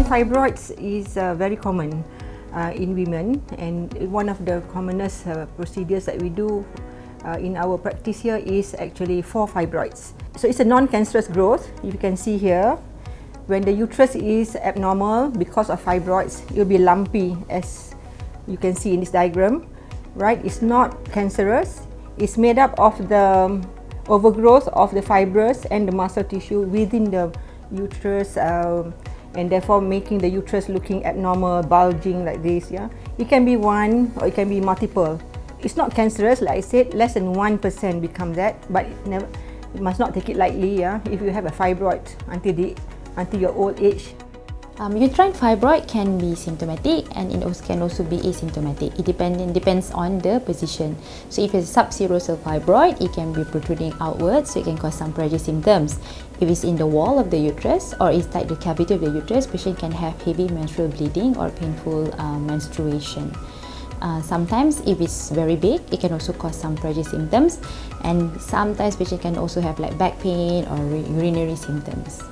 fibroids is very common in women, and one of the commonest procedures that we do in our practice here is actually for fibroids. So it's a non-cancerous growth. If you can see here, when the uterus is abnormal because of fibroids, it will be lumpy, as you can see in this diagram, right? It's not cancerous. It's made up of the overgrowth of the fibrous and the muscle tissue within the uterus, and therefore making the uterus looking abnormal, bulging like this. Yeah, it can be one or it can be multiple. It's not cancerous, like I said, less than 1% become that, but you must not take it lightly. Yeah, if you have a fibroid until your old age. Uterine fibroid can be symptomatic and it can also be asymptomatic. It depends on the position. So if it's a subserosal fibroid, it can be protruding outwards, so it can cause some pressure symptoms. If it's in the wall of the uterus or inside the cavity of the uterus, patient can have heavy menstrual bleeding or painful menstruation. Sometimes if it's very big, it can also cause some pressure symptoms, and sometimes patient can also have like back pain or urinary symptoms.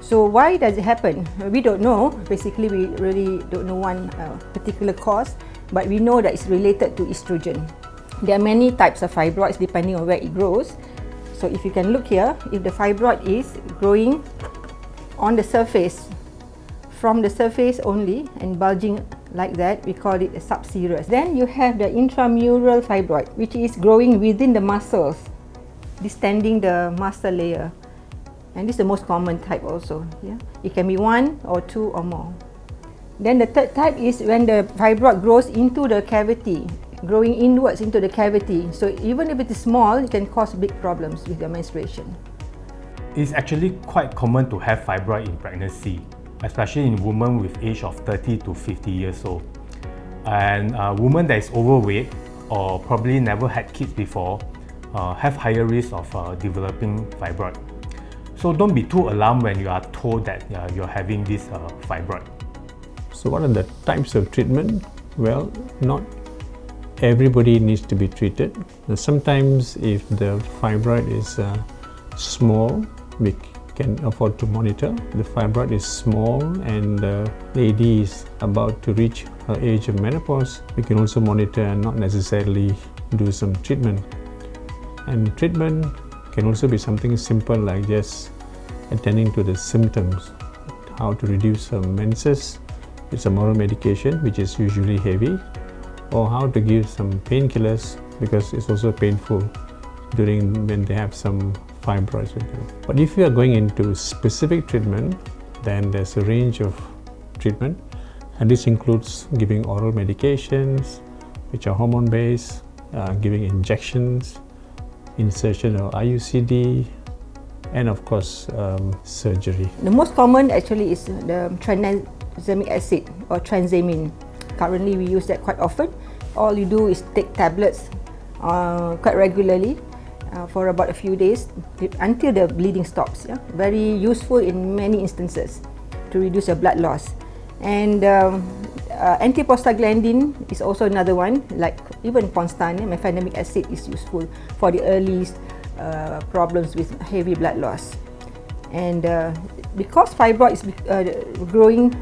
So why does it happen? We don't know. Basically, we really don't know one particular cause, but we know that it's related to estrogen. There are many types of fibroids depending on where it grows. So if you can look here, if the fibroid is growing on the surface, from the surface only and bulging like that, we call it a subserous. Then you have the intramural fibroid, which is growing within the muscles, distending the muscle layer. And this is the most common type also. Yeah? It can be one or two or more. Then the third type is when the fibroid grows into the cavity, growing inwards into the cavity. So even if it is small, it can cause big problems with your menstruation. It's actually quite common to have fibroid in pregnancy, especially in women with age of 30 to 50 years old. And women that is overweight or probably never had kids before have higher risk of developing fibroid. So don't be too alarmed when you are told that you're having this fibroid. So what are the types of treatment? Well, not everybody needs to be treated. Sometimes if the fibroid is small, we can afford to monitor. The fibroid is small and the lady is about to reach her age of menopause, we can also monitor and not necessarily do some treatment. And treatment can also be something simple like just attending to the symptoms, how to reduce menses with some oral medication, which is usually heavy, or how to give some painkillers because it's also painful during when they have some fibroids. But if you are going into specific treatment, then there's a range of treatment, and this includes giving oral medications which are hormone based, giving injections, insertion of IUCD, and of course surgery. The most common actually is the tranexamic acid or transamine. Currently we use that quite often. All you do is take tablets quite regularly for about a few days until the bleeding stops. Yeah? Very useful in many instances to reduce your blood loss. And antiprostaglandin is also another one, like even Constan, mefenamic acid is useful for the early problems with heavy blood loss. And because fibroid is growing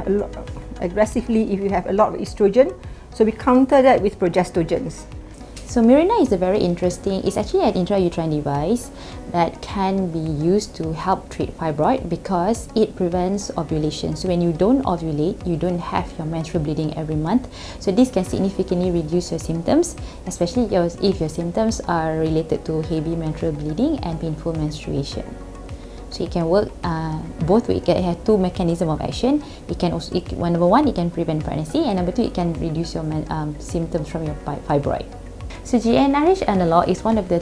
aggressively if you have a lot of estrogen, so we counter that with progestogens. So Mirena is a very interesting, it's actually an intrauterine device that can be used to help treat fibroid because it prevents ovulation. So when you don't ovulate, you don't have your menstrual bleeding every month. So this can significantly reduce your symptoms, especially if your symptoms are related to heavy menstrual bleeding and painful menstruation. So it can work both ways. It has two mechanisms of action. It can also, number one, it can prevent pregnancy, and number two, it can reduce your symptoms from your fibroid. So GnRH analog is one of the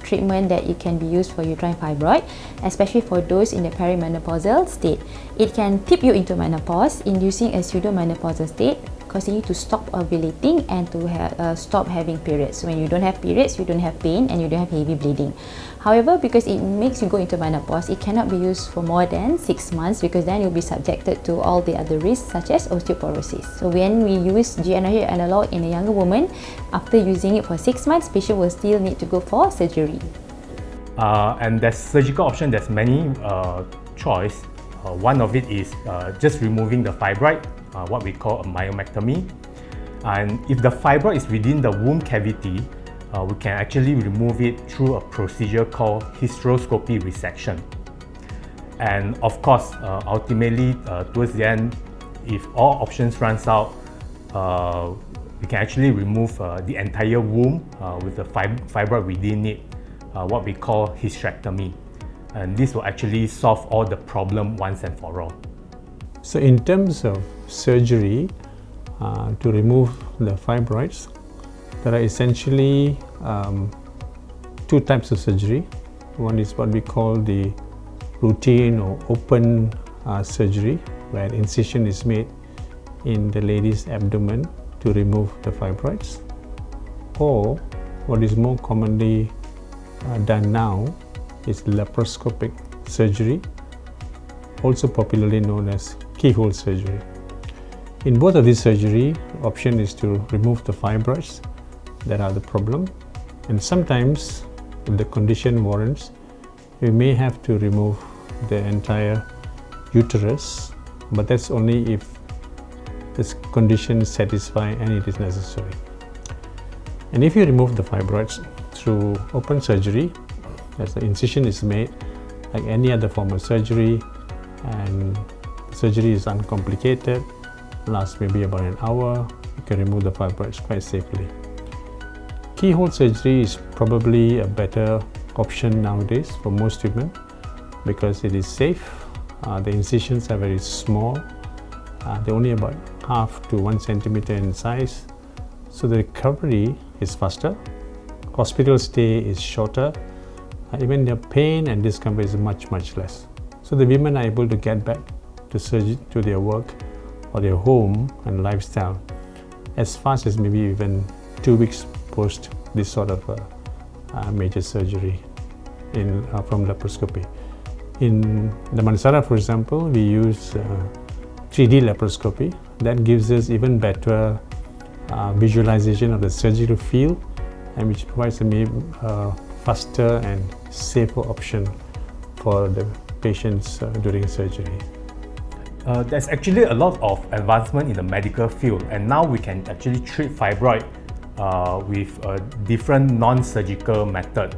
treatment that it can be used for uterine fibroid, especially for those in the perimenopausal state. It can tip you into menopause, inducing a pseudomenopausal state, causing you to stop ovulating and to stop having periods. So when you don't have periods, you don't have pain and you don't have heavy bleeding. However, because it makes you go into menopause, it cannot be used for more than 6 months because then you'll be subjected to all the other risks such as osteoporosis. So when we use GnRH analog in a younger woman, after using it for 6 months, patient will still need to go for surgery. And there's surgical option, there's many choice. One of it is just removing the fibroid, what we call a myomectomy. And if the fibroid is within the womb cavity, we can actually remove it through a procedure called hysteroscopy resection. And of course, ultimately, towards the end, if all options runs out, we can actually remove the entire womb with the fibroid within it, what we call hysterectomy. And this will actually solve all the problem once and for all. So in terms of surgery to remove the fibroids, there are essentially two types of surgery. One is what we call the routine or open surgery, where incision is made in the lady's abdomen to remove the fibroids, or what is more commonly done now is laparoscopic surgery, also popularly known as keyhole surgery. In both of these surgery, the option is to remove the fibroids that are the problem, and sometimes if the condition warrants, we may have to remove the entire uterus, but that's only if this condition is satisfied and it is necessary. And if you remove the fibroids through open surgery, as the incision is made like any other form of surgery, and surgery is uncomplicated, lasts maybe about an hour, you can remove the fibroids quite safely. Keyhole surgery is probably a better option nowadays for most women because it is safe. The incisions are very small. They're only about half to 1 centimeter in size, so the recovery is faster. Hospital stay is shorter. Even their pain and discomfort is much less. So the women are able to get back to surgery, to their work or their home and lifestyle as fast as maybe even 2 weeks post this sort of major surgery from laparoscopy. In Damansara, for example, we use 3D laparoscopy. That gives us even better visualization of the surgical field, and which provides a faster and safer option for the patients during surgery. There's actually a lot of advancement in the medical field, and now we can actually treat fibroid with a different non-surgical method.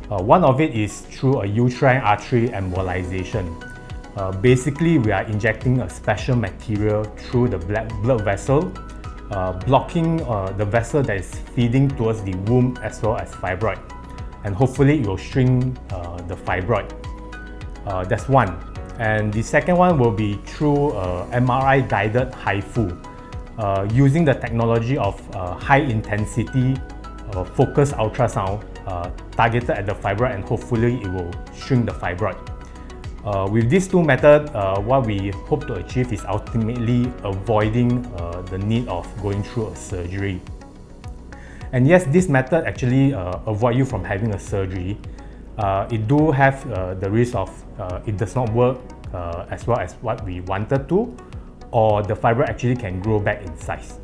One of it is through a uterine artery embolization. Basically, we are injecting a special material through the blood vessel, blocking the vessel that is feeding towards the womb as well as fibroid. And hopefully it will shrink the fibroid. That's one. And the second one will be through MRI guided HIFU, using the technology of high intensity focused ultrasound targeted at the fibroid, and hopefully it will shrink the fibroid. With these two methods, what we hope to achieve is ultimately avoiding the need of going through a surgery. And yes, this method actually avoid you from having a surgery. It do have the risk of it does not work as well as what we wanted to, or the fibroid actually can grow back in size.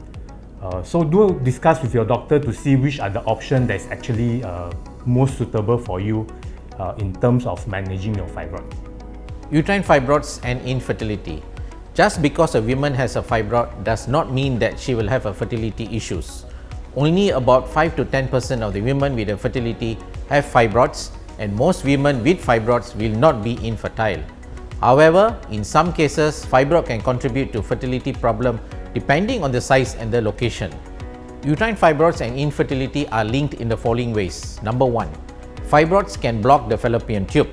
So do discuss with your doctor to see which are the options that's actually most suitable for you in terms of managing your fibroid. Uterine fibroids and infertility. Just because a woman has a fibroid does not mean that she will have a fertility issues. Only about 5 to 10% of the women with a fertility have fibroids, and most women with fibroids will not be infertile. However, in some cases, fibroid can contribute to fertility problem depending on the size and the location. Uterine fibroids and infertility are linked in the following ways. Number 1, fibroids can block the fallopian tube.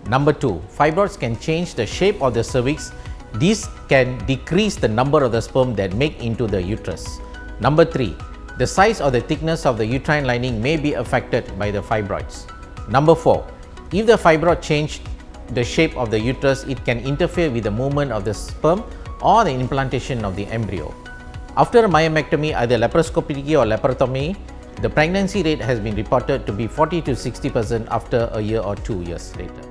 Number 2, fibroids can change the shape of the cervix. This can decrease the number of the sperm that make into the uterus. Number 3, the size or the thickness of the uterine lining may be affected by the fibroids. Number 4, if the fibroid changed the shape of the uterus, it can interfere with the movement of the sperm or the implantation of the embryo. After a myomectomy, either laparoscopically or laparotomy, the pregnancy rate has been reported to be 40 to 60% after a year or 2 years later.